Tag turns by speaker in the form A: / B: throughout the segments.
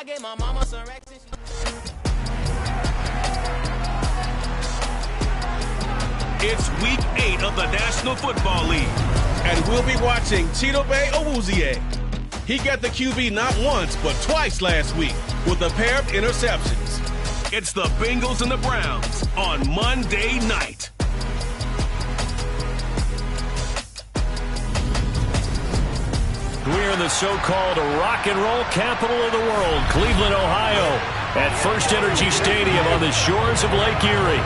A: gave my mama some racks and
B: It's week 8 of the National Football League.
C: And we'll be watching Chidobe Awuzie. He got the QB not once, but twice last week with a pair of interceptions.
B: It's the Bengals and the Browns on Monday night.
D: We're in the so-called rock and roll capital of the world, Cleveland, Ohio, at First Energy Stadium on the shores of Lake Erie.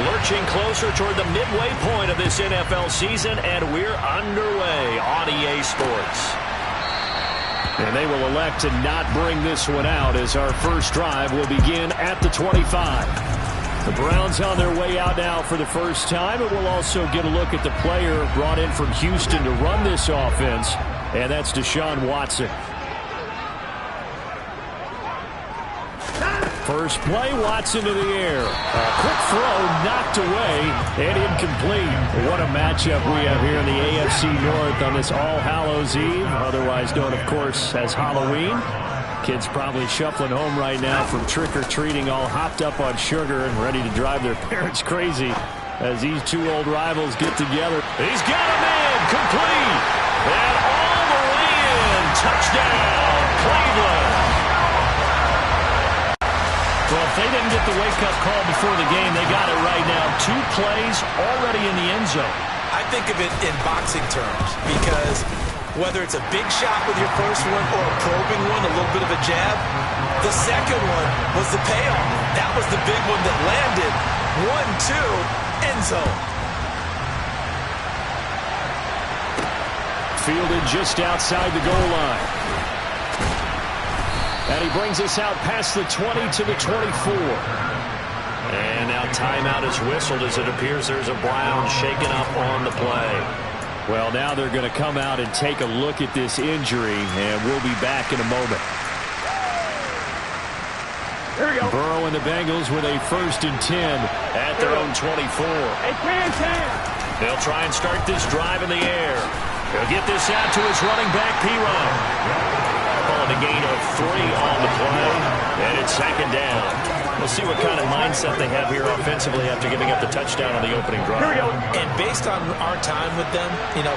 D: Lurching closer toward the midway point of this NFL season, and we're underway on EA Sports. And they will elect to not bring this one out as our first drive will begin at the 25. The Browns on their way out now for the first time, and we'll also get a look at the player brought in from Houston to run this offense, and that's Deshaun Watson. First play, Watson to the air. A quick throw knocked away and incomplete. What a matchup we have here in the AFC North on this All Hallows Eve, otherwise known, of course, as Halloween. Kids probably shuffling home right now from trick-or-treating, all hopped up on sugar and ready to drive their parents crazy as these two old rivals get together. He's got him in, complete, and all the way in. Touchdown, Cleveland. Well, if they didn't get the wake-up call before the game, they got it right now. 2 plays already in the end zone.
E: I think of it in boxing terms because whether it's a big shot with your first one or a probing one, a little bit of a jab, the second one was the payoff. That was the big one that landed. 1-2, end zone.
D: Fielded just outside the goal line. And he brings us out past the 20 to the 24. And now timeout is whistled as it appears there's a Brown shaken up on the play. Well, now they're going to come out and take a look at this injury, and we'll be back in a moment. There we go. Burrow and the Bengals with a 1st and 10 at their own 24. They'll try and start this drive in the air. He'll get this out to his running back, P-Ryan. Calling a gain of 3 on the play, and it's 2nd down. We'll see what kind of mindset they have here offensively after giving up the touchdown on the opening drive.
E: Here we go. And based on our time with them,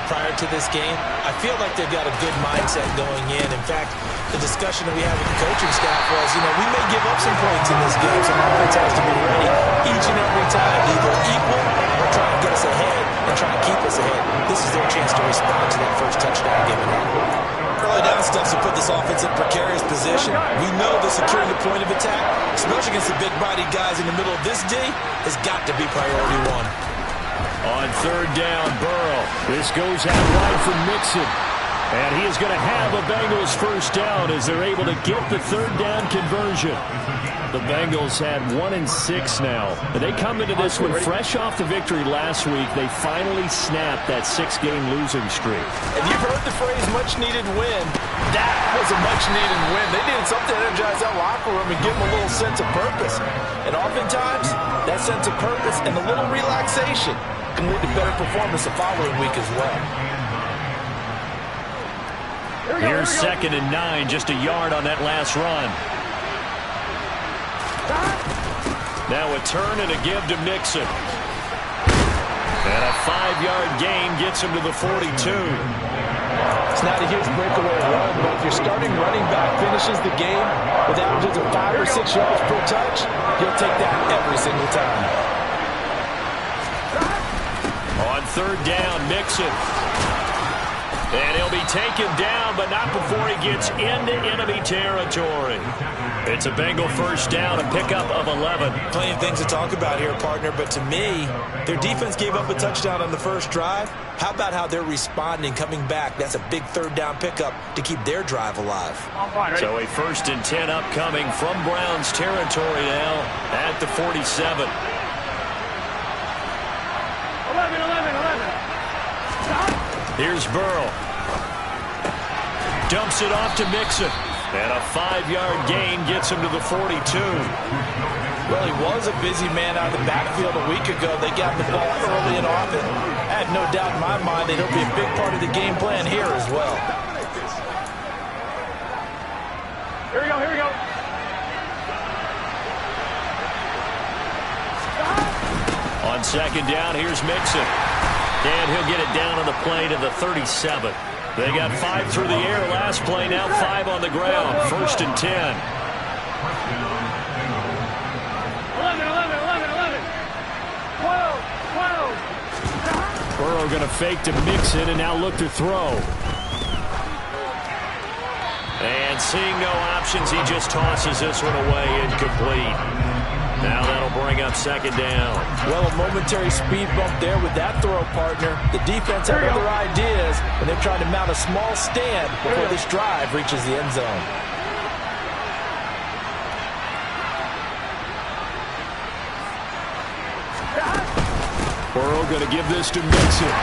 E: prior to this game, I feel like they've got a good mindset going in. In fact, the discussion that we had with the coaching staff was, we may give up some points in this game, so offense has to be ready each and every time, either equal or try to get us ahead and try to keep us ahead. This is their chance to respond to that first touchdown given up. Early down stuff to put this offense in precarious position. We know that securing the point of attack, especially against the big-bodied guys in the middle of this D, has got to be priority 1.
D: On 3rd down, Burrow. This goes out wide for Mixon. And he is going to have a Bengals first down as they're able to get the 3rd down conversion. The Bengals had 1-6 now. They come into this one fresh off the victory last week. They finally snapped that 6-game losing streak.
E: If you've heard the phrase much-needed win, that was a much-needed win. They needed something to energize that locker room and give them a little sense of purpose. And oftentimes, that sense of purpose and a little relaxation can lead to better performance the following week as well.
D: Here's 2nd and 9, just a yard on that last run. Now a turn and a give to Mixon. And a 5-yard gain gets him to the 42.
E: It's not a huge breakaway run, but if your starting running back finishes the game with averages of 5 or 6 yards per touch, you'll take that every single time.
D: On 3rd down, Mixon. And he'll be taken down, but not before he gets into enemy territory. It's a Bengal first down, a pickup of 11.
E: Plenty of things to talk about here, partner, but to me, their defense gave up a touchdown on the first drive. How about how they're responding, coming back? That's a big 3rd down pickup to keep their drive alive.
D: So a 1st and 10 upcoming from Browns territory now at the 47.
A: 11.
D: Here's Burrow. Dumps it off to Mixon. And a 5-yard gain gets him to the 42.
E: Well, he was a busy man out of the backfield a week ago. They got the ball early and often. I have no doubt in my mind that he'll be a big part of the game plan here as well.
A: Here we go, here we go.
D: On second down, here's Mixon. And he'll get it down on the play to the 37. They got 5 through the air last play, now 5 on the ground. 1st and 10.
A: 11, 12, 12.
D: Burrow going to fake to Mixon and now look to throw. And seeing no options, he just tosses this one away incomplete. Now that'll bring up second down.
E: Well, a momentary speed bump there with that throw, partner. The defense had other ideas, and they're trying to mount a small stand before this drive reaches the end zone.
D: Burrow going to give this to Mixon.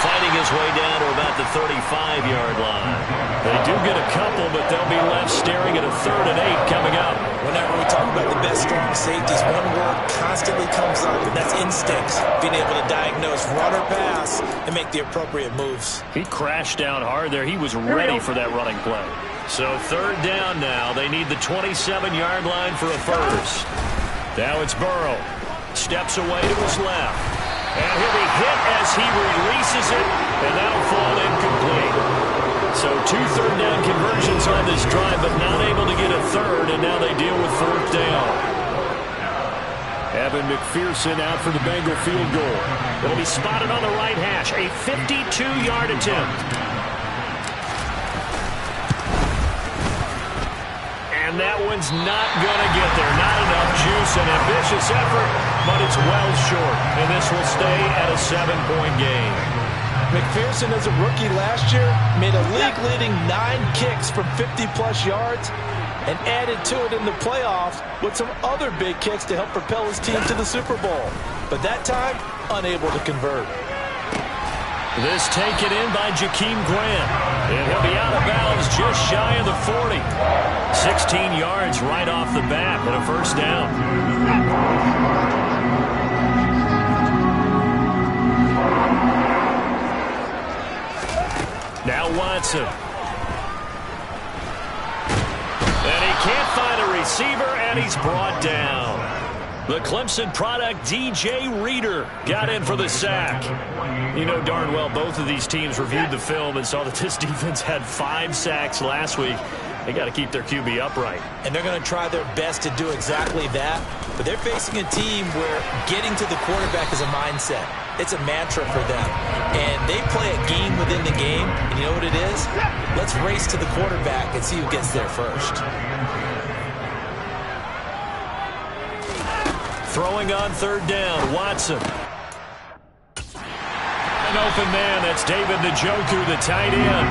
D: Fighting his way down to about the 35-yard line. They do get a couple, but they'll be left staring at a 3rd and 8 coming up.
E: Whenever we talk about the best strong safeties, one word constantly comes up, and that's instincts. Being able to diagnose run or pass and make the appropriate moves.
D: He crashed down hard there. He was ready for that running play. So 3rd down now. They need the 27-yard line for a first. Now it's Burrow. Steps away to his left. And he'll be hit as he releases it, and that'll fall incomplete. So 2 third-down conversions on this drive, but not able to get a third, and now they deal with 4th down. Evan McPherson out for the Bengal field goal. It'll be spotted on the right hash, a 52-yard attempt. And that one's not going to get there. Not enough juice, an ambitious effort, but it's well short. And this will stay at a 7-point game.
E: McPherson, as a rookie last year, made a league-leading 9 kicks from 50-plus yards and added to it in the playoffs with some other big kicks to help propel his team to the Super Bowl. But that time, unable to convert.
D: This taken in by Jakeem Grant. And he'll be out of bounds just shy of the 40. 16 yards right off the bat and a first down. Now Watson. And he can't find a receiver, and he's brought down. The Clemson product, DJ Reader, got in for the sack. You know darn well both of these teams reviewed the film and saw that this defense had 5 sacks last week. They got to keep their QB upright.
E: And they're going to try their best to do exactly that. But they're facing a team where getting to the quarterback is a mindset. It's a mantra for them. And they play a game within the game. And you know what it is? Let's race to the quarterback and see who gets there first.
D: Throwing on 3rd down, Watson. An open man, that's David Njoku, the tight end.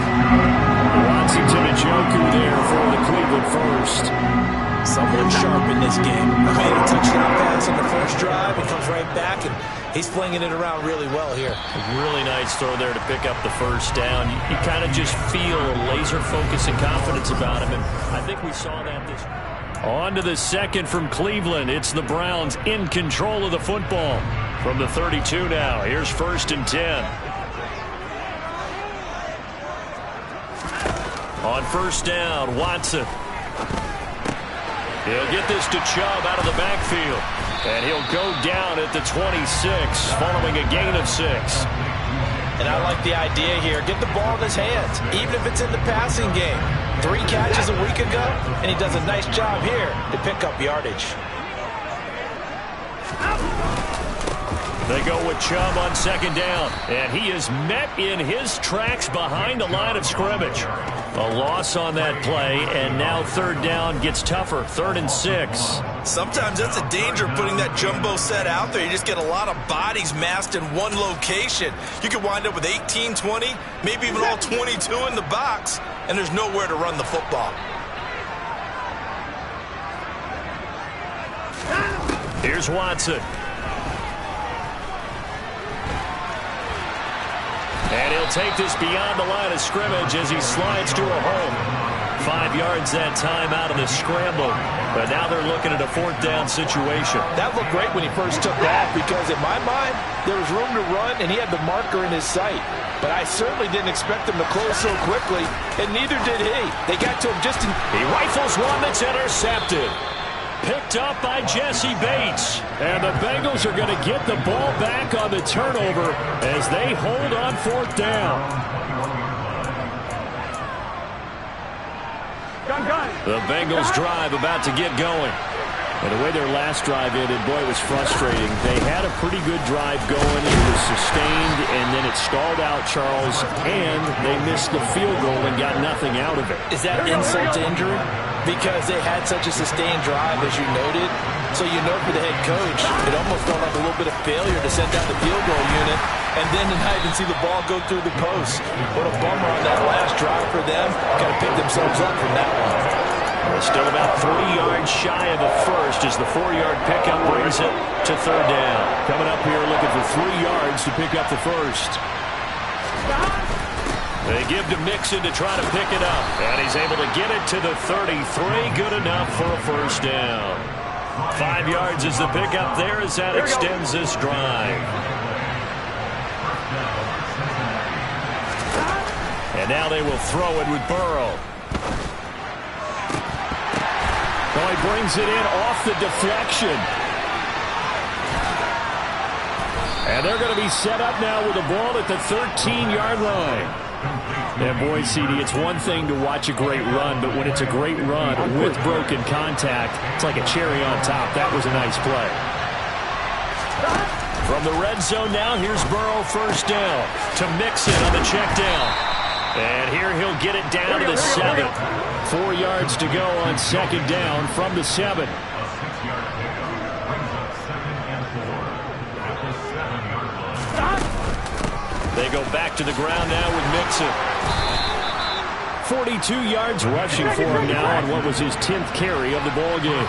D: Watson to Njoku there for the Cleveland first.
E: Someone sharp in this game. Made a touchdown pass on the first drive and comes right back, and he's flinging it around really well here.
D: A really nice throw there to pick up the first down. You kind of just feel a laser focus and confidence about him, and I think we saw that this week. On to the second from Cleveland. It's the Browns in control of the football. From the 32 now, here's 1st and 10. On 1st down, Watson. He'll get this to Chubb out of the backfield. And he'll go down at the 26, following a gain of 6.
E: And I like the idea here. Get the ball in his hands, even if it's in the passing game. 3 catches a week ago, and he does a nice job here to pick up yardage.
D: They go with Chubb on 2nd down, and he is met in his tracks behind the line of scrimmage. A loss on that play, and now 3rd down gets tougher, 3rd and 6.
F: Sometimes that's a danger putting that jumbo set out there. You just get a lot of bodies massed in one location. You could wind up with 18, 20, maybe even all 22 in the box, and there's nowhere to run the football.
D: Here's Watson. And he'll take this beyond the line of scrimmage as he slides to a hole. 5 yards that time out of the scramble. But now they're looking at a 4th down situation.
E: That looked great when he first took off because in my mind, there was room to run and he had the marker in his sight. But I certainly didn't expect him to close so quickly, and neither did he. They got to him just in...
D: He rifles one that's intercepted. Picked up by Jesse Bates. And the Bengals are going to get the ball back on the turnover as they hold on 4th down. The Bengals drive about to get going. And the way their last drive ended, boy, it was frustrating. They had a pretty good drive going. It was sustained, and then it stalled out, Charles, and they missed the field goal and got nothing out of it.
E: Is that insult to injury? Because they had such a sustained drive, as you noted. So you know for the head coach, it almost felt like a little bit of failure to send out the field goal unit and then to not even see the ball go through the post. What a bummer on that last drive for them. Got to pick themselves up from that one.
D: Well, still about 3 yards shy of a first as the 4-yard pickup brings it to 3rd down. Coming up here looking for 3 yards to pick up the first. They give to Mixon to try to pick it up. And he's able to get it to the 33. Good enough for a first down. 5 yards is the pickup there as that extends this drive. And now they will throw it with Burrow. Well, he brings it in off the deflection. And they're going to be set up now with the ball at the 13-yard line. And boy, CD, it's one thing to watch a great run, but when it's a great run with broken contact, it's like a cherry on top. That was a nice play. From the red zone now, here's Burrow first down to Mixon on the check down. And here he'll get it down to the 7. 4 yards to go on 2nd down from the 7. They go back to the ground now with Mixon. 42 yards rushing for him now on what was his 10th carry of the ball game.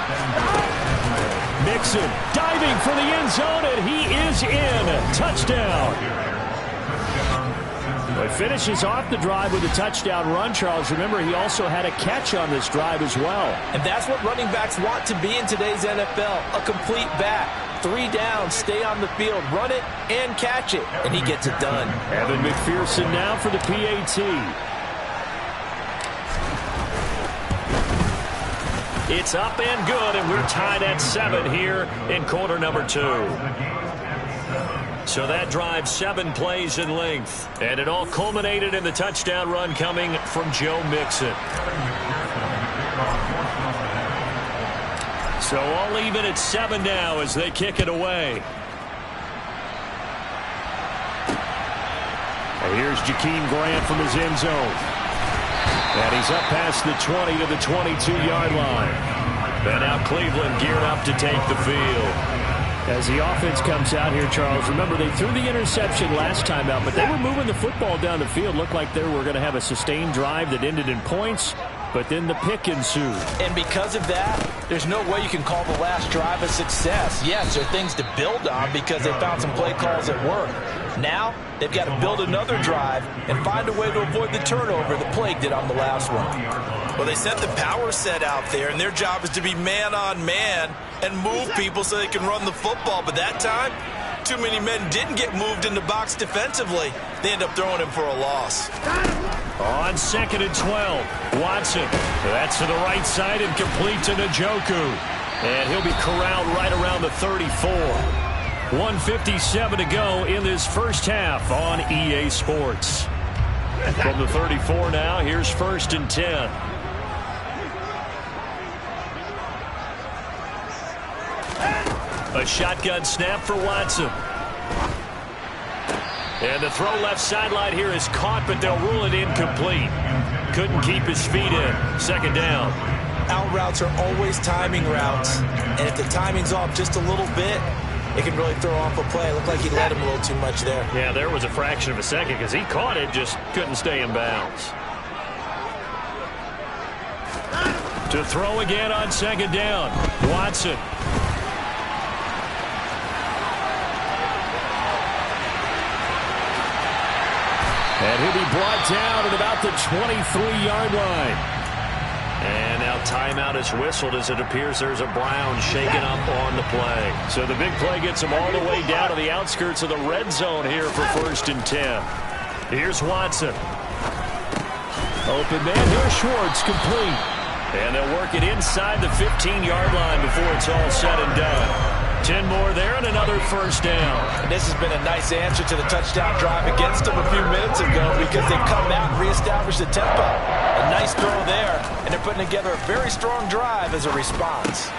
D: Mixon diving for the end zone, and he is in. Touchdown. He finishes off the drive with a touchdown run, Charles. Remember, he also had a catch on this drive as well.
E: And that's what running backs want to be in today's NFL, a complete back. 3 down, stay on the field, run it, and catch it. And he gets it done.
D: Evan McPherson now for the PAT. It's up and good, and we're tied at 7 here in quarter number 2. So that drive 7 plays in length. And it all culminated in the touchdown run coming from Joe Mixon. So all even at 7 now as they kick it away. And here's Jakeem Grant from his end zone. And he's up past the 20 to the 22-yard line. And now Cleveland geared up to take the field. As the offense comes out here, Charles, remember they threw the interception last time out, but they were moving the football down the field. Looked like they were going to have a sustained drive that ended in points, but then the pick ensued.
E: And because of that, there's no way you can call the last drive a success. Yes, there are things to build on because they found some play calls that work. Now, they've got to build another drive and find a way to avoid the turnover the Plague did on the last one.
F: Well, they sent the power set out there, and their job is to be man-on-man and move people so they can run the football. But that time, too many men didn't get moved in the box defensively. They end up throwing him for a loss.
D: On 2nd and 12, Watson. That's to the right side and complete to Njoku. And he'll be corralled right around the 34. 1:57 to go in this first half on EA Sports. From the 34 now, here's 1st and 10. A shotgun snap for Watson. And the throw left sideline here is caught, but they'll rule it incomplete. Couldn't keep his feet in. 2nd down.
E: Out routes are always timing routes. And if the timing's off just a little bit, it can really throw off a play. It looked like he let him a little too much there.
D: Yeah, there was a fraction of a second because he caught it, just couldn't stay in bounds. To throw again on 2nd down. Watson. And he'll be brought down at about the 23-yard line. And now timeout is whistled as it appears there's a Brown shaken up on the play. So the big play gets him all the way down to the outskirts of the red zone here for 1st and 10. Here's Watson. Open man, here's Schwartz, complete. And they'll work it inside the 15-yard line before it's all said and done. 10 more there and another 1st down.
E: And this has been a nice answer to the touchdown drive against them a few minutes ago because they've come out and reestablished the tempo. A nice throw there, and they're putting together a very strong drive as a response.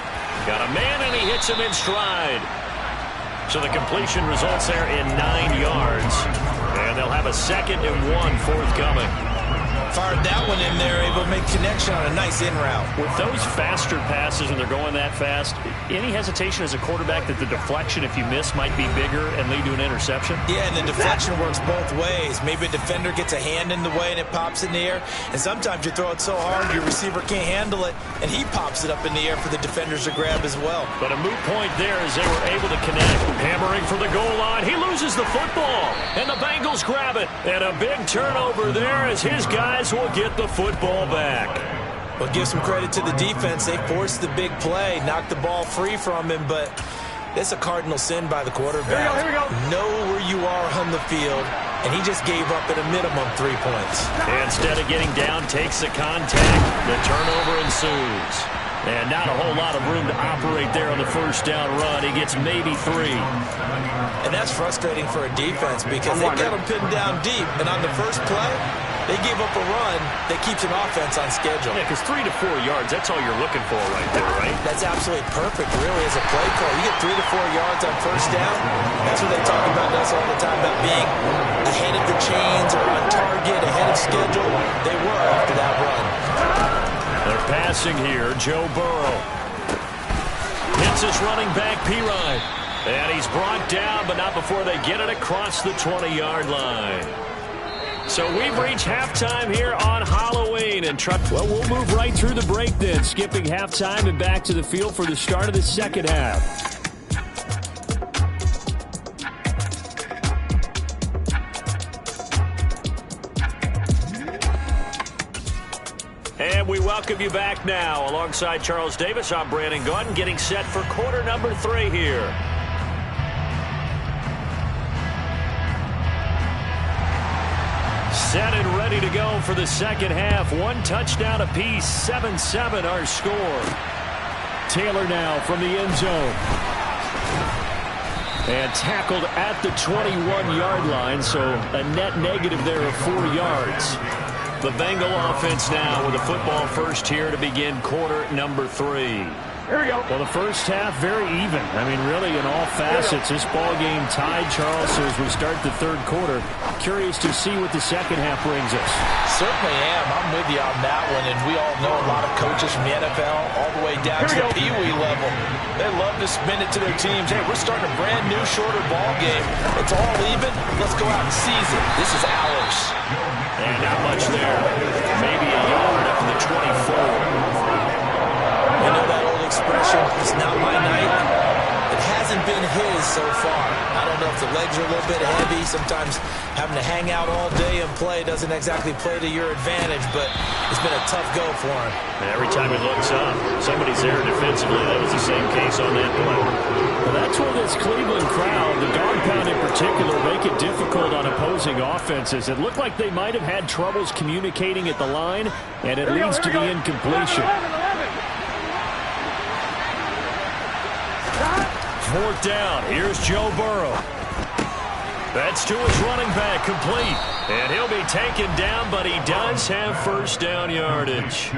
D: Got a man, and he hits him in stride. So the completion results there in 9 yards. And they'll have a 2nd and 1 forthcoming.
E: Fired that one in there, able to make connection on a nice in route.
D: With those faster passes when they're going that fast, any hesitation as a quarterback that the deflection, if you miss, might be bigger and lead to an interception?
E: Yeah, and the deflection works both ways. Maybe a defender gets a hand in the way and it pops in the air. And sometimes you throw it so hard your receiver can't handle it, and he pops it up in the air for the defenders to grab as well.
D: But a moot point there as they were able to connect. Hammering for the goal line. He loses the football, and the Bengals grab it. And a big turnover there as his guys will get the football back.
E: Well, give some credit to the defense. They forced the big play, knocked the ball free from him, but it's a cardinal sin by the quarterback.
A: Here we go.
E: Know where you are on the field, and he just gave up at a minimum 3 points.
D: Instead of getting down, takes the contact. The turnover ensues. And not a whole lot of room to operate there on the 1st down run. He gets maybe 3.
E: And that's frustrating for a defense because they got him pinned down deep, and on the first play, they gave up a run that keeps an offense on schedule.
D: Yeah, because 3 to 4 yards, that's all you're looking for right there, right?
E: That's absolutely perfect, really, as a play call. You get 3 to 4 yards on 1st down. That's what they talk about us all the time, about being ahead of the chains or on target, ahead of schedule. They were after that run.
D: They're passing here. Joe Burrow hits his running back, Pirine. And he's brought down, but not before they get it across the 20-yard line. So we've reached halftime here on Halloween. And well, we'll move right through the break then, skipping halftime and back to the field for the start of the 2nd half. And we welcome you back now. Alongside Charles Davis, I'm Brandon Gaudin, getting set for quarter number 3 here. Set and ready to go for the 2nd half. 1 touchdown apiece, 7-7 our score. Taylor now from the end zone. And tackled at the 21-yard line, so a net negative there of 4 yards. The Bengal offense now with a football first here to begin quarter number 3.
A: Here we go.
D: Well, the 1st half, very even. I mean, really, in all facets, this ball game tied, Charles. So as we start the 3rd quarter, curious to see what the 2nd half brings us.
E: Certainly am. I'm with you on that one. And we all know a lot of coaches from the NFL all the way down to the Pee-wee level. They love to spin it to their teams. Hey, we're starting a brand new, shorter ball game. It's all even. Let's go out and seize it. This is ours.
D: And not much there. Maybe a yard up to the 24.
E: You know that old expression, it's not my night. It hasn't been his so far. I don't know if the legs are a little bit heavy. Sometimes having to hang out all day and play doesn't exactly play to your advantage, but it's been a tough go for him.
D: And every time he looks up, somebody's there defensively. That was the same case on that play. Well, that's where this Cleveland crowd, the dog pound in particular, make it difficult on opposing offenses. It looked like they might have had troubles communicating at the line, and it leads to the incompletion. 4th down. Here's Joe Burrow. That's to his running back, complete. And he'll be taken down, but he does have 1st down yardage.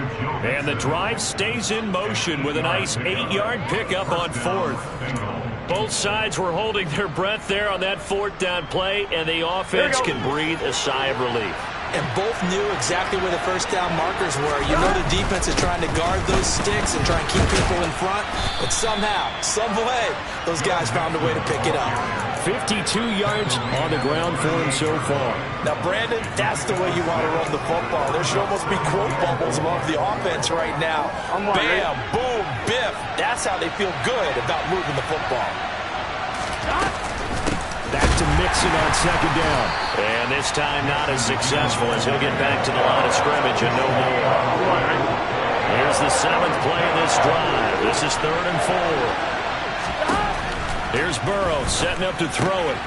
D: And the drive stays in motion with a nice 8-yard pickup on 4th. Both sides were holding their breath there on that 4th down play, and the offense can breathe a sigh of relief.
E: And both knew exactly where the 1st down markers were. You know the defense is trying to guard those sticks and try and keep people in front. But somehow, some way, those guys found a way to pick it up.
D: 52 yards on the ground for him so far.
E: Now, Brandon, that's the way you want to run the football. There should almost be quote bubbles above the offense right now. Bam, boom, biff. That's how they feel good about moving the football.
D: Back to Mixon on 2nd down. And this time not as successful as he'll get back to the line of scrimmage and no more. Here's the 7th play of this drive. This is 3rd and 4. Here's Burrow setting up to throw it.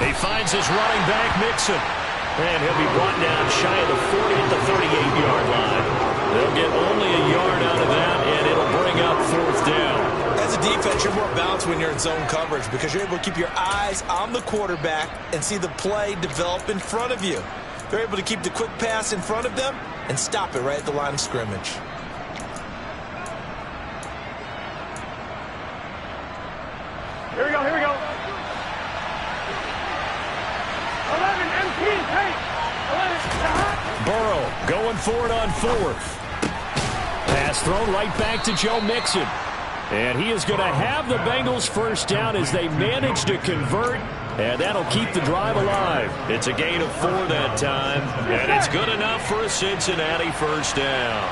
D: He finds his running back, Mixon. And he'll be brought down shy of the 40 at the 38-yard line. They'll get only a yard out of that, and it'll bring up 4th down.
E: As a defense, you're more balanced when you're in zone coverage because you're able to keep your eyes on the quarterback and see the play develop in front of you. They're able to keep the quick pass in front of them and stop it right at the line of scrimmage.
A: Here we go, here we go. 11, empty, hey. 11,
D: Burrow going for it on 4th. Pass thrown right back to Joe Mixon. And he is going to have the Bengals first down as they manage to convert. And that'll keep the drive alive. It's a gain of 4 that time. And it's good enough for a Cincinnati first down.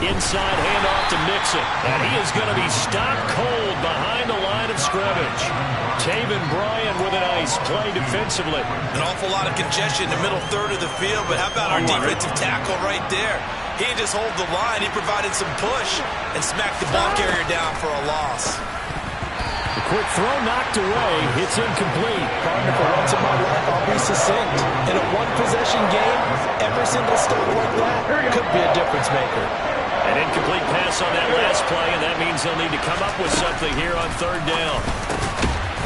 D: Inside handoff to Mixon. And he is going to be stopped cold behind the line of scrimmage. Taven Bryan with a nice play defensively.
F: An awful lot of congestion in the middle third of the field, but how about our defensive tackle right there? He didn't just hold the line. He provided some push and smacked the ball carrier down for a loss.
D: The quick throw knocked away. It's incomplete.
E: Partner, for once in my life, I'll be succinct. In a one-possession game, every single stop like that could be a difference maker.
D: An incomplete pass on that last play, and that means they'll need to come up with something here on 3rd down.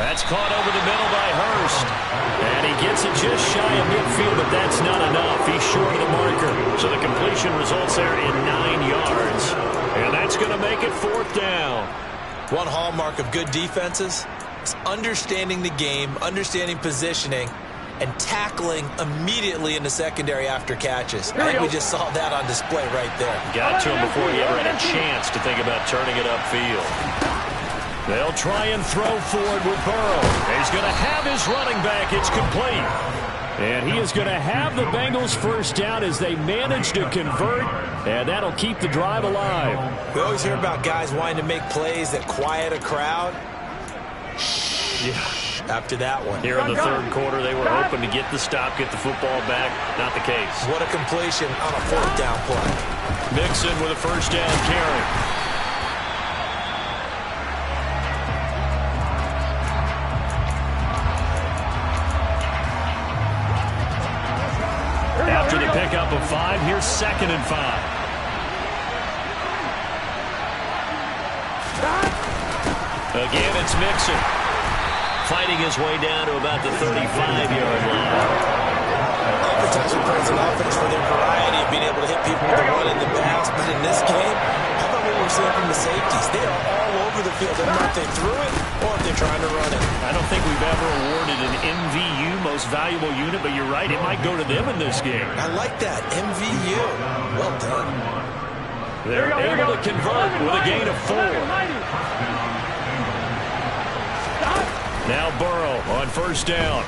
D: That's caught over the middle by Hurst. And he gets it just shy of midfield, but that's not enough. He's short of the marker. So the completion results there in 9 yards. And that's going to make it 4th down.
E: One hallmark of good defenses is understanding the game, understanding positioning, and tackling immediately in the secondary after catches. I think we just saw that on display right there.
D: Got to him before he ever had a chance to think about turning it upfield. They'll try and throw forward with Burrow. He's going to have his running back. It's complete. And he is going to have the Bengals first down as they manage to convert, and that'll keep the drive alive.
E: We always hear about guys wanting to make plays that quiet a crowd.
D: Yeah.
E: After that one.
D: Here in the 3rd quarter, they were hoping to get the stop, get the football back. Not the case.
E: What a completion on a 4th down play.
D: Mixon with a first down carry. After the pickup of 5, here's 2nd and 5. Again, it's Mixon. Fighting his way down to about the 35-yard line.
E: Oftentimes we praise an offense for their variety of being able to hit people with the run in the pass, but in this game, how about what we're seeing from the safeties? They are all over the field, no matter if they threw it or if they're trying to run it.
D: I don't think we've ever awarded an MVU, most valuable unit, but you're right, it might go to them in this game.
E: I like that, MVU. Well done.
D: They're able to convert with a gain of 4. Now Burrow on first down.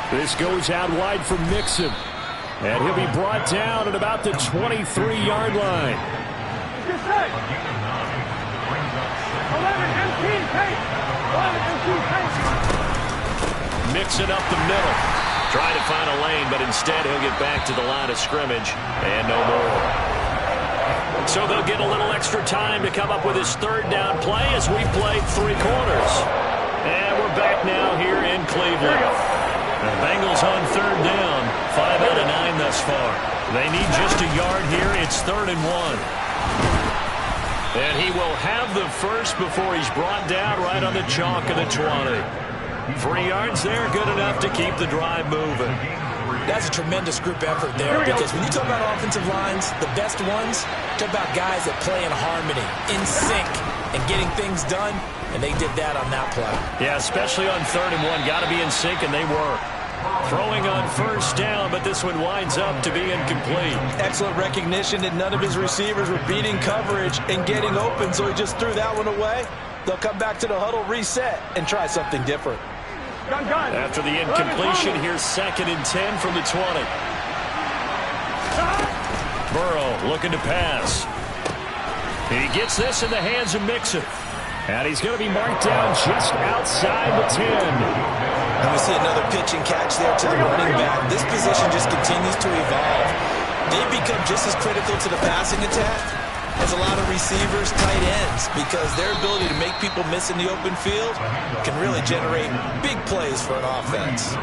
D: This goes out wide for Mixon. And he'll be brought down at about the 23-yard line.
A: 11, empty, hey. 11, empty, hey.
D: Mixon up the middle. Trying to find a lane, but instead he'll get back to the line of scrimmage. And no more. So they'll get a little extra time to come up with his 3rd down play as we played 3 quarters. And we're back now here in Cleveland. The Bengals on 3rd down. 5 out of 9 thus far. They need just a yard here. It's 3rd and 1. And he will have the first before he's brought down right on the chalk of the 20. 3 yards there, good enough to keep the drive moving.
E: That's a tremendous group effort there because when you talk about offensive lines, the best ones, talk about guys that play in harmony, in sync, and getting things done, and they did that on that play.
D: Yeah, especially on 3rd and 1. Got to be in sync, and they were. Throwing on first down, but this one winds up to be incomplete.
E: Excellent recognition that none of his receivers were beating coverage and getting open, so he just threw that one away. They'll come back to the huddle, reset, and try something different.
D: After the incompletion, here's 2nd and 10 from the 20. Burrow looking to pass. He gets this in the hands of Mixon. And he's going to be marked down just outside the 10.
E: And we see another pitch and catch there to the running back. This position just continues to evolve. They become just as critical to the passing attack as a lot of receivers, tight ends, because their ability to make people miss in the open field can really generate big plays for an offense.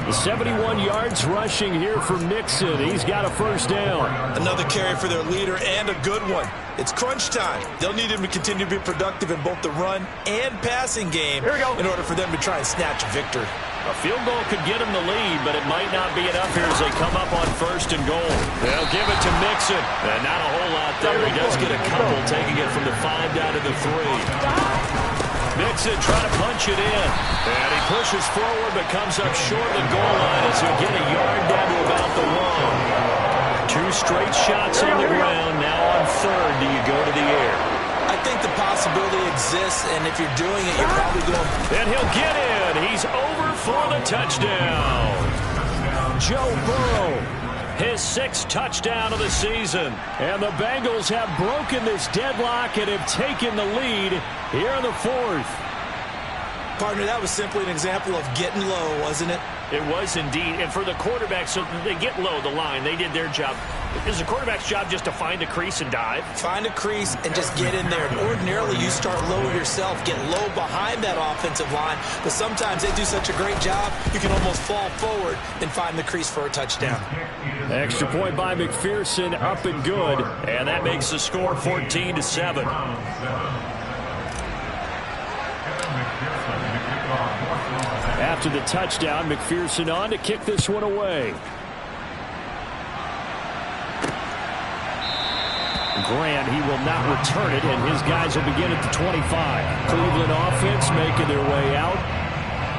D: 71 yards rushing here for Mixon. He's got a first down.
E: Another carry for their leader, and a good one. It's crunch time. They'll need him to continue to be productive in both the run and passing game in order for them to try and snatch a victory.
D: A field goal could get him the lead, but it might not be enough here as they come up on 1st and goal. They'll give it to Mixon. And not a whole lot there. He does get a couple, taking it from the 5 down to the 3. Mixon trying to punch it in. And he pushes forward but comes up short of the goal line as he'll get a yard down to about the 1. 2 straight shots on the ground. Now on 3rd, do you go to the air?
E: I think the possibility exists, and if you're doing it, you're probably going.
D: And he'll get in. He's over for the touchdown. Joe Burrow, his 6th touchdown of the season. And the Bengals have broken this deadlock and have taken the lead here in the 4th.
E: Partner, that was simply an example of getting low, wasn't it?
D: It was indeed. And for the quarterback, so they get low the line. They did their job. Is the quarterback's job just to find a crease and dive?
E: Find a crease and just get in there. And ordinarily, you start low yourself, get low behind that offensive line. But sometimes they do such a great job, you can almost fall forward and find the crease for a touchdown.
D: Extra point by McPherson, up and good. And that makes the score 14-7. After the touchdown, McPherson on to kick this one away. Grant, he will not return it, and his guys will begin at the 25. Cleveland offense making their way out.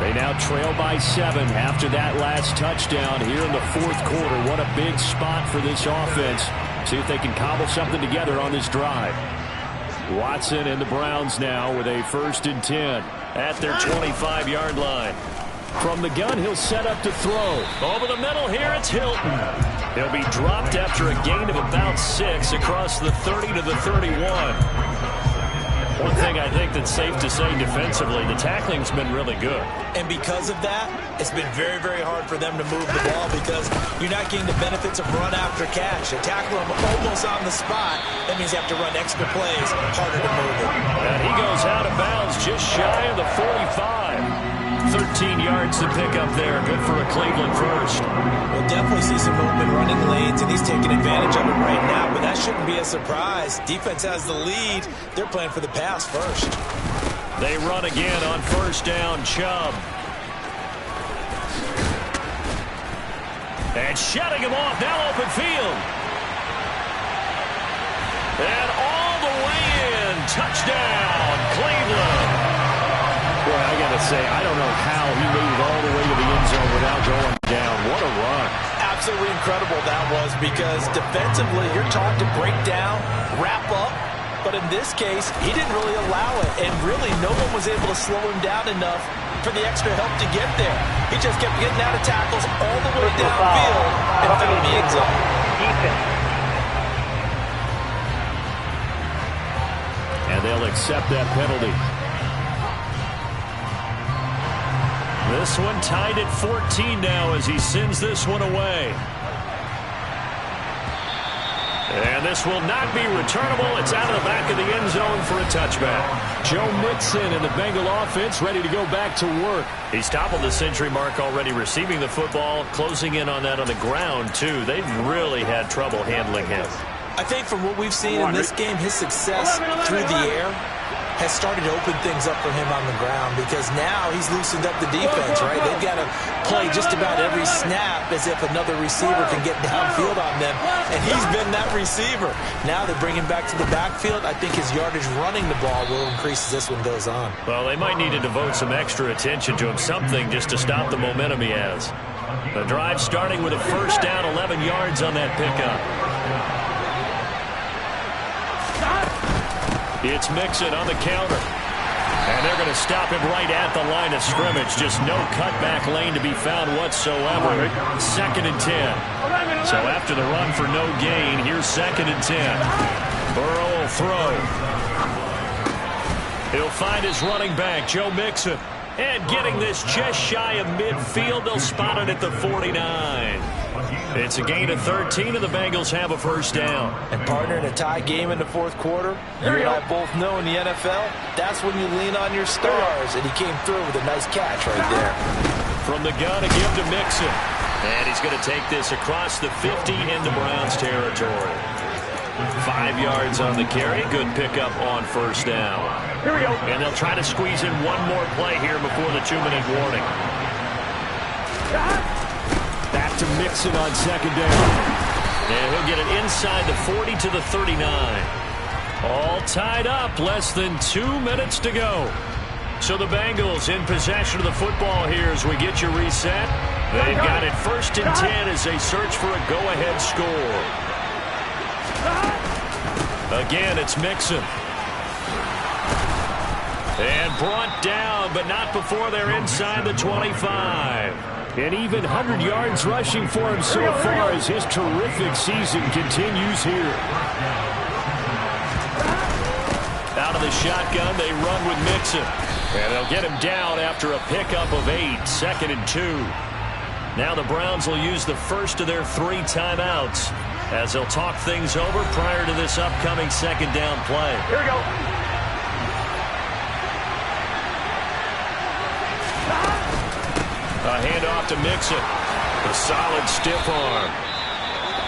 D: They now trail by 7 after that last touchdown here in the 4th quarter. What a big spot for this offense. See if they can cobble something together on this drive. Watson and the Browns now with a 1st and 10 at their 25-yard line. From the gun, he'll set up to throw. Over the middle here, it's Hilton. He'll be dropped after a gain of about 6 across the 30 to the 31. One thing I think that's safe to say defensively, the tackling's been really good.
E: And because of that, it's been very, very hard for them to move the ball because you're not getting the benefits of run after catch. They tackle them almost on the spot. That means you have to run extra plays, harder to move it.
D: And he goes out of bounds just shy of the 45. 13 yards to pick up there. Good for a Cleveland first.
E: We'll definitely see some open running lanes, and he's taking advantage of it right now, but that shouldn't be a surprise. Defense has the lead. They're playing for the pass first.
D: They run again on 1st down. Chubb. And shutting him off. Now open field. And all the way in. Touchdown, Cleveland. Boy, I got to say, I don't know how he made it all the way to the end zone without going down. What a run.
E: Absolutely incredible that was, because defensively, you're taught to break down, wrap up, but in this case, he didn't really allow it, and really no one was able to slow him down enough for the extra help to get there. He just kept getting out of tackles all the way downfield and found the end zone.
D: And they'll accept that penalty. This one tied at 14 now as he sends this one away. And this will not be returnable. It's out of the back of the end zone for a touchback. Joe Mixon and the Bengal offense ready to go back to work. He's toppled the century mark already receiving the football, closing in on that on the ground, too. They've really had trouble handling him.
E: I think from what we've seen in this game, his success through the air has started to open things up for him on the ground, because now he's loosened up the defense, right? They've got to play just about every snap as if another receiver can get downfield on them, and he's been that receiver. Now they bring him back to the backfield. I think his yardage running the ball will increase as this one goes on.
D: Well, they might need to devote some extra attention to him, something just to stop the momentum he has. The drive starting with a 1st down, 11 yards on that pickup. It's Mixon on the counter. And they're going to stop him right at the line of scrimmage. Just no cutback lane to be found whatsoever. 2nd and 10. So after the run for no gain, here's 2nd and 10. Burrow will throw. He'll find his running back, Joe Mixon. And getting this just shy of midfield, they'll spot it at the 49. It's a gain of 13, and the Bengals have a first down.
E: And partner, in a tie game in the fourth quarter, you and I both know in the NFL, that's when you lean on your stars, and he came through with a nice catch right there.
D: From the gun, a give to Mixon. And he's going to take this across the 50 into Browns territory. 5 yards on the carry. Good pickup on first down.
A: Here we go.
D: And they'll try to squeeze in one more play here before the 2-minute warning. Back to Mixon on second down. And he'll get it inside the 40 to the 39. All tied up. Less than 2 minutes to go. So the Bengals in possession of the football here as we get you reset. They've got it 1st and 10 as they search for a go-ahead score. Again, it's Mixon. And brought down, but not before they're inside the 25. And even 100 yards rushing for him so far as his terrific season continues here. Out of the shotgun, they run with Mixon. And they'll get him down after a pickup of 8, 2nd and 2. Now the Browns will use the first of their 3 timeouts as they'll talk things over prior to this upcoming second down play.
A: Here we go.
D: A handoff to Mixon. A solid stiff arm.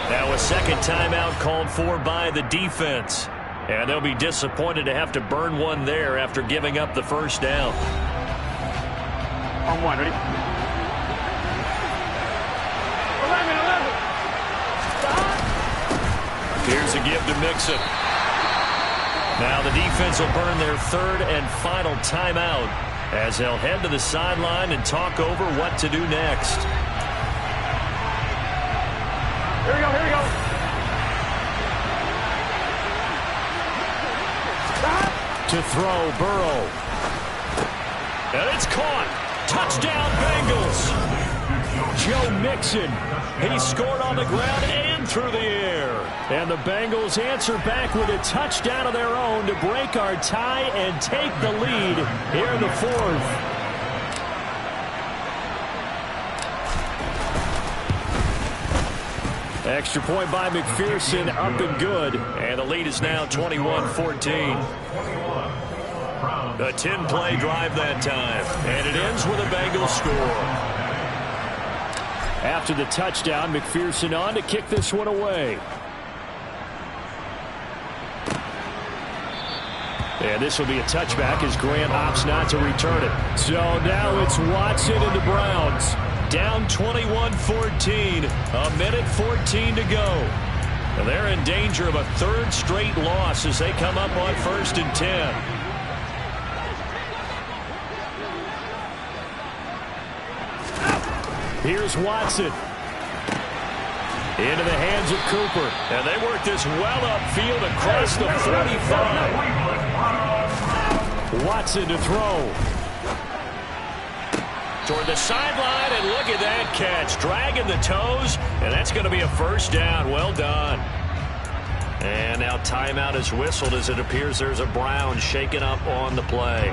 D: Now a second timeout called for by the defense. And they'll be disappointed to have to burn one there after giving up the first down.
A: On one, ready? 11.
D: Here's a give to Mixon. Now the defense will burn their 3rd and final timeout as they'll head to the sideline and talk over what to do next.
A: Here we go.
D: To throw, Burrow. And it's caught. Touchdown, Bengals. Joe Mixon. He scored on the ground and through the air. And the Bengals answer back with a touchdown of their own to break our tie and take the lead here in the 4th. Extra point by McPherson, up and good. And the lead is now 21-14. A 10-play drive that time. And it ends with a Bengals score. After the touchdown, McPherson on to kick this one away. And this will be a touchback as Grant opts not to return it. So now it's Watson and the Browns. Down 21-14, a minute 14 to go. And they're in danger of a 3rd straight loss as they come up on 1st and 10. Here's Watson. Into the hands of Cooper. And they work this well upfield across the 45. Watson to throw. Toward the sideline, and look at that catch. Dragging the toes, and that's going to be a first down. Well done. And now timeout is whistled as it appears there's a Brown shaken up on the play.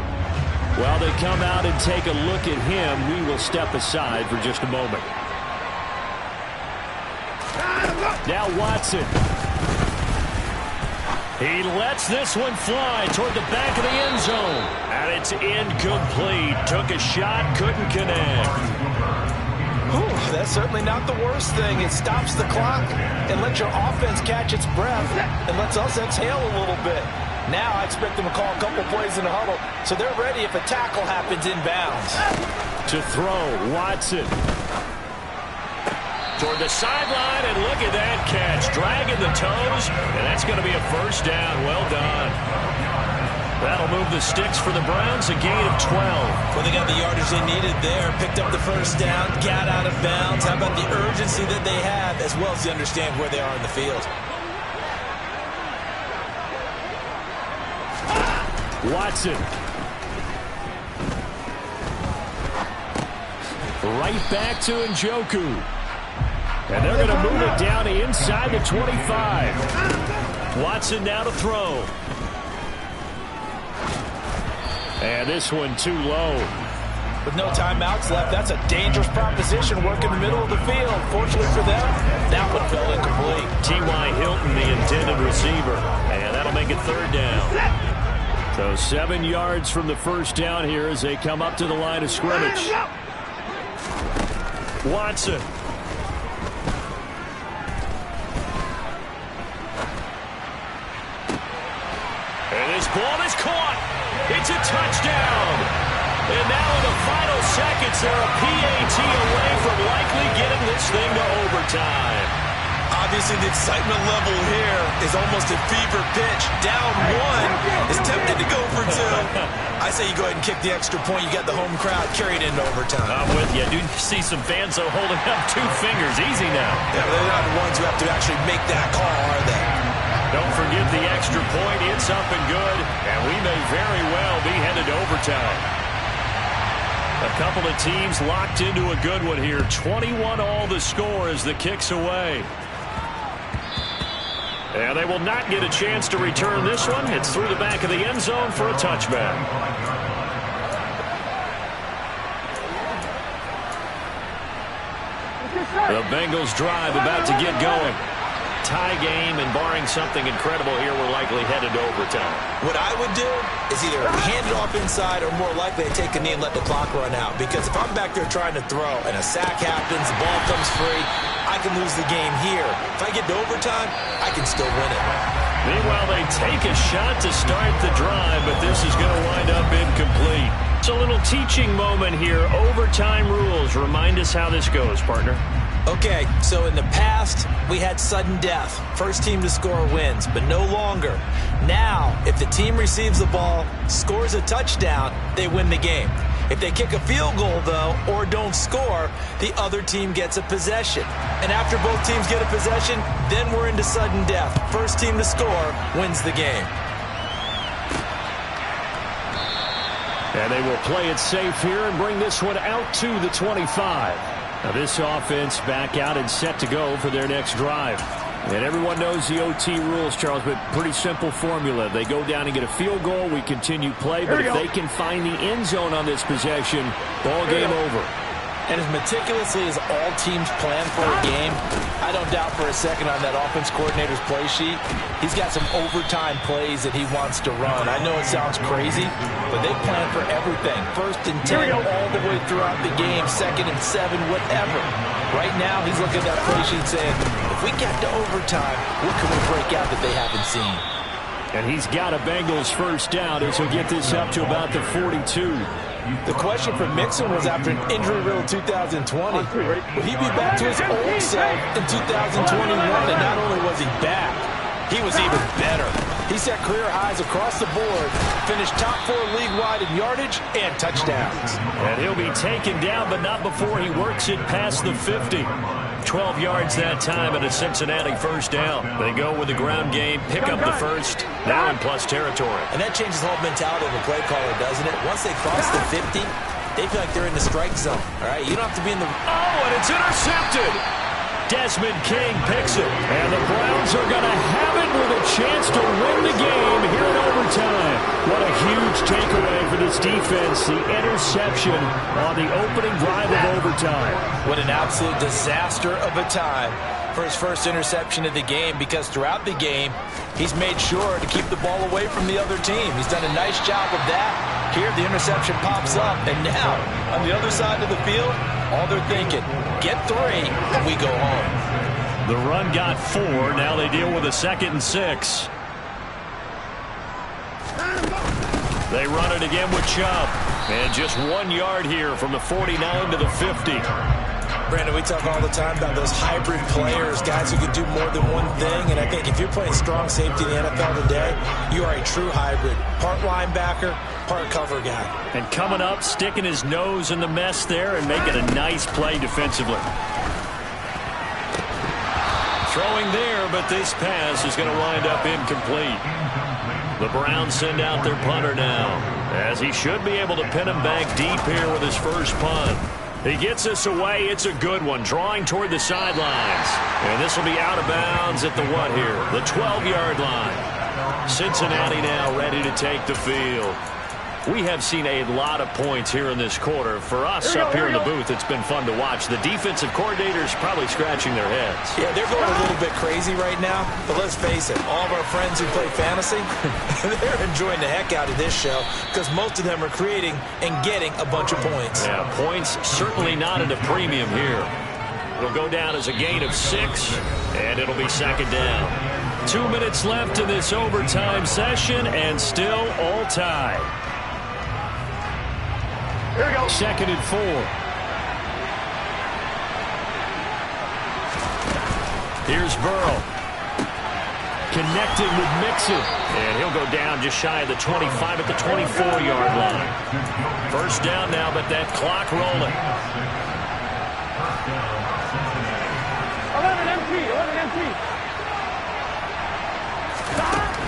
D: While they come out and take a look at him, we will step aside for just a moment. Now Watson. He lets this one fly toward the back of the end zone. And it's incomplete. Took a shot, couldn't connect.
E: Whew, that's certainly not the worst thing. It stops the clock and lets your offense catch its breath and lets us exhale a little bit. Now I expect them to call a couple plays in the huddle so they're ready if a tackle happens inbounds.
D: To throw, Watson. Toward the sideline, and look at that catch. Dragging the toes, and that's going to be a first down. Well done. That'll move the sticks for the Browns, a gain of 12.
E: Well, they got the yardage they needed there, picked up the first down, got out of bounds. How about the urgency that they have, as well as they understand where they are in the field?
D: Watson. Right back to Njoku. And they're going to move it down to inside the 25. Watson now to throw. And this one too low.
E: With no timeouts left, that's a dangerous proposition. Work in the middle of the field. Fortunately for them, that one fell incomplete.
D: T.Y. Hilton, the intended receiver. And that'll make it third down. So 7 yards from the first down here as they come up to the line of scrimmage. Watson. And this ball is caught. It's a touchdown. And now in the final seconds, they're a PAT away from likely getting this thing to overtime.
F: Obviously, the excitement level here is almost a fever pitch. Down one is tempted to go for two. I say you go ahead and kick the extra point. You got the home crowd carried into overtime.
D: I'm with you. I do see some fans, though, holding up 2 fingers. Easy now.
F: Yeah, they're not the ones who have to actually make that call, are they?
D: Don't forget the extra point. It's up and good, and we may very well be headed to overtime. A couple of teams locked into a good one here. 21 all the score as the kick's away. And they will not get a chance to return this one. It's through the back of the end zone for a touchback. The Bengals drive about to get going. Tie game, and barring something incredible here, we're likely headed to overtime.
E: What I would do is either hand it off inside or more likely to take a knee and let the clock run out. Because if I'm back there trying to throw and a sack happens, the ball comes free, I can lose the game here. If I get to overtime, I can still win it.
D: Meanwhile, they take a shot to start the drive, but this is going to wind up incomplete. It's a little teaching moment here. Overtime rules. Remind us how this goes, partner.
E: Okay, so in the past, we had sudden death. First team to score wins, but no longer. Now, if the team receives the ball, scores a touchdown, they win the game. If they kick a field goal, though, or don't score, the other team gets a possession. And after both teams get a possession, then we're into sudden death. First team to score wins the game.
D: And they will play it safe here and bring this one out to the 25. Now this offense back out and set to go for their next drive. And everyone knows the OT rules, Charles, but pretty simple formula. They go down and get a field goal, we continue play, but if they can find the end zone on this possession, ball game over.
E: And as meticulously as all teams plan for a game, I don't doubt for a second on that offense coordinator's play sheet, he's got some overtime plays that he wants to run. I know it sounds crazy, but they plan for everything. 1st and 10 all the way throughout the game, 2nd and 7, whatever. Right now, he's looking at that play sheet saying, if we get to overtime, what can we break out that they haven't seen?
D: And he's got a Bengals first down as he'll get this up to about the 42.
E: The question for Mixon was after an injury-riddled 2020. Will he be back to his old self in 2021? And not only was he back, he was even better. He set career highs across the board, finished top 4 league-wide in yardage and touchdowns.
D: And he'll be taken down, but not before he works it past the 50. 12 yards that time at a Cincinnati first down. They go with the ground game, pick up the first, now in plus territory.
E: And that changes the whole mentality of a play caller, doesn't it? Once they cross the 50, they feel like they're in the strike zone. All right, you don't have to be in the...
D: Oh, and it's intercepted! Desmond King picks it. And the Browns are going to have it with a chance to win the game here in overtime. What a huge takeaway for this defense. The interception on the opening drive of overtime.
E: What an absolute disaster of a time for his first interception of the game, because throughout the game, he's made sure to keep the ball away from the other team. He's done a nice job of that. Here, the interception pops up, and now, on the other side of the field, all they're thinking, get 3, and we go home.
D: The run got 4. Now they deal with a 2nd and 6. They run it again with Chubb. And just 1 yard here from the 49 to the 50.
E: Brandon, we talk all the time about those hybrid players, guys who can do more than one thing. And I think if you're playing strong safety in the NFL today, you are a true hybrid. Part linebacker, part cover guy.
D: And coming up, sticking his nose in the mess there and making a nice play defensively. Throwing there, but this pass is going to wind up incomplete. The Browns send out their punter now, as he should be able to pin him back deep here with his first punt. He gets us away. It's a good one, drawing toward the sidelines. And this will be out of bounds at the what here? The 12-yard line. Cincinnati now ready to take the field. We have seen a lot of points here in this quarter. For us up here in the booth, it's been fun to watch. The defensive coordinators probably scratching their heads.
E: Yeah, they're going a little bit crazy right now. But let's face it, all of our friends who play fantasy, they're enjoying the heck out of this show because most of them are creating and getting a bunch of points.
D: Yeah, points certainly not at a premium here. It'll go down as a gain of 6, and it'll be second down. 2 minutes left in this overtime session, and still all tied.
A: Here we go.
D: Second and 4. Here's Burrow. Connecting with Mixon. And he'll go down just shy of the 25 at the 24-yard line. First down now, but that clock rolling.
A: 11 empty. 11 empty.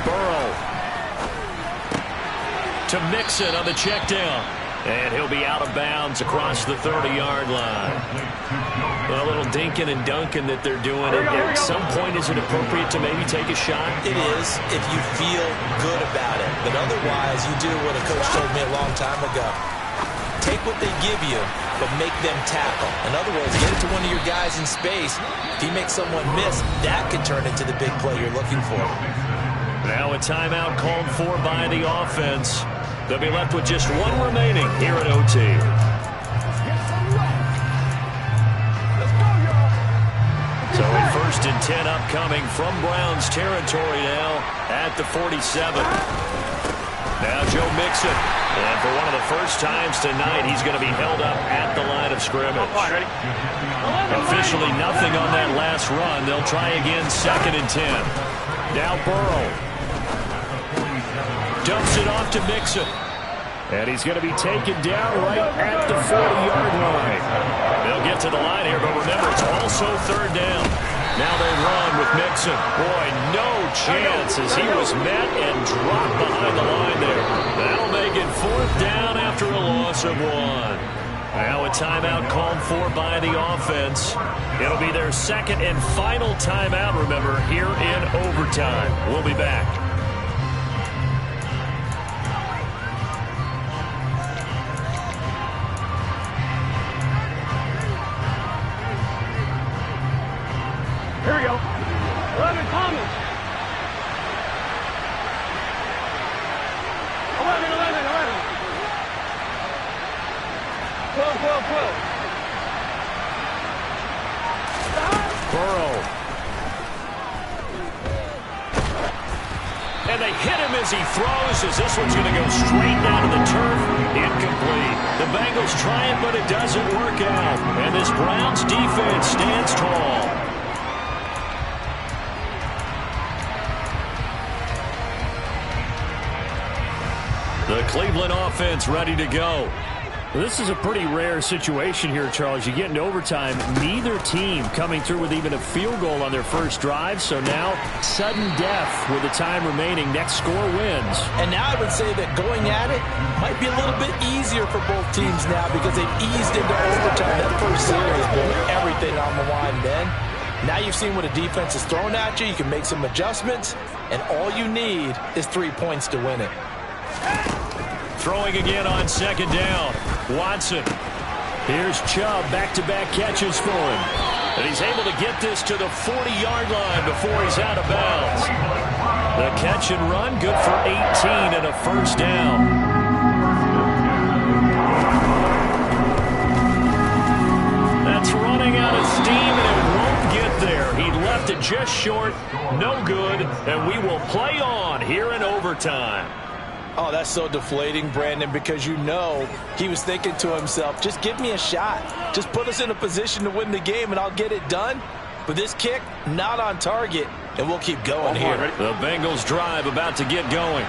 D: Burrow. To Mixon on the check down. And he'll be out of bounds across the 30-yard line. A little dinking and dunking that they're doing. At some point, is it appropriate to maybe take a shot?
E: It is if you feel good about it. But otherwise, you do what a coach told me a long time ago. Take what they give you, but make them tackle. In other words, get it to one of your guys in space. If you make someone miss, that can turn into the big play you're looking for.
D: Now a timeout called for by the offense. They'll be left with just one remaining here at OT. So a 1st and 10 upcoming from Browns territory now at the 47. Now Joe Mixon. And for one of the first times tonight, he's going to be held up at the line of scrimmage. Officially nothing on that last run. They'll try again 2nd and 10. Now Burrow. Dumps it off to Mixon. And he's going to be taken down right at the 40-yard line. They'll get to the line here, but remember, it's also 3rd down. Now they run with Mixon. Boy, no chance as he was met and dropped behind the line there. That'll make it 4th down after a loss of 1. Now a timeout called for by the offense. It'll be their 2nd and final timeout, remember, here in overtime. We'll be back.
A: Here we go. 11 Thomas. 11. 12.
D: Burrow. And they hit him as he throws, as this one's going to go straight down to the turf. Incomplete. The Bengals try it, but it doesn't work out. And this Browns defense stands tall. The Cleveland offense ready to go.
G: Well, this is a pretty rare situation here, Charles. You get into overtime, neither team coming through with even a field goal on their first drive. So now, sudden death with the time remaining. Next score wins.
E: And now I would say that going at it might be a little bit easier for both teams now because they've eased into overtime. That first series put everything on the line then. Now you've seen what a defense is throwing at you. You can make some adjustments, and all you need is 3 points to win it.
D: Throwing again on 2nd down. Watson.
G: Here's Chubb, back-to-back catches for him.
D: And he's able to get this to the 40-yard line before he's out of bounds. The catch and run, good for 18 and a first down. That's running out of steam, and it won't get there. He left it just short, no good, and we will play on here in overtime.
E: Oh, that's so deflating, Brandon, because you know he was thinking to himself, just give me a shot. Just put us in a position to win the game, and I'll get it done. But this kick, not on target, and we'll keep going here.
D: The Bengals drive about to get going.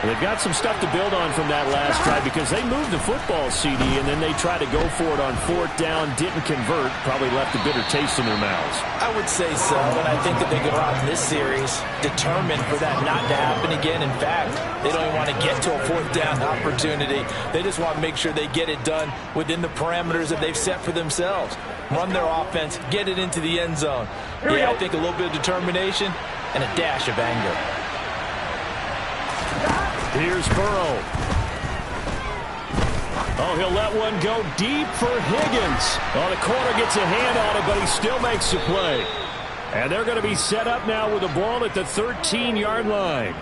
G: They've got some stuff to build on from that last drive because they moved the football, CD, and then they tried to go for it on 4th down, didn't convert, probably left a bitter taste in their mouths.
E: I would say so, and I think that they go out in this series determined for that not to happen again. In fact, they don't even want to get to a 4th down opportunity. They just want to make sure they get it done within the parameters that they've set for themselves. Run their offense, get it into the end zone. Yeah, I think a little bit of determination and a dash of anger.
G: Here's Burrow. Oh, he'll let one go deep for Higgins. Oh, the corner gets a hand on it, but he still makes the play. And they're going to be set up now with the ball at the 13-yard line.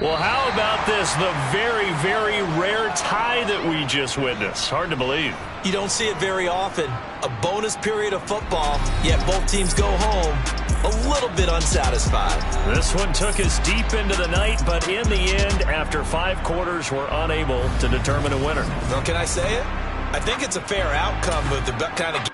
D: Well, how about this? The very, very rare tie that we just witnessed. Hard to believe.
E: You don't see it very often. A bonus period of football, yet both teams go home a little bit unsatisfied.
D: This one took us deep into the night, but in the end, after 5 quarters, we're unable to determine a winner.
E: Well, can I say it? I think it's a fair outcome with the kind of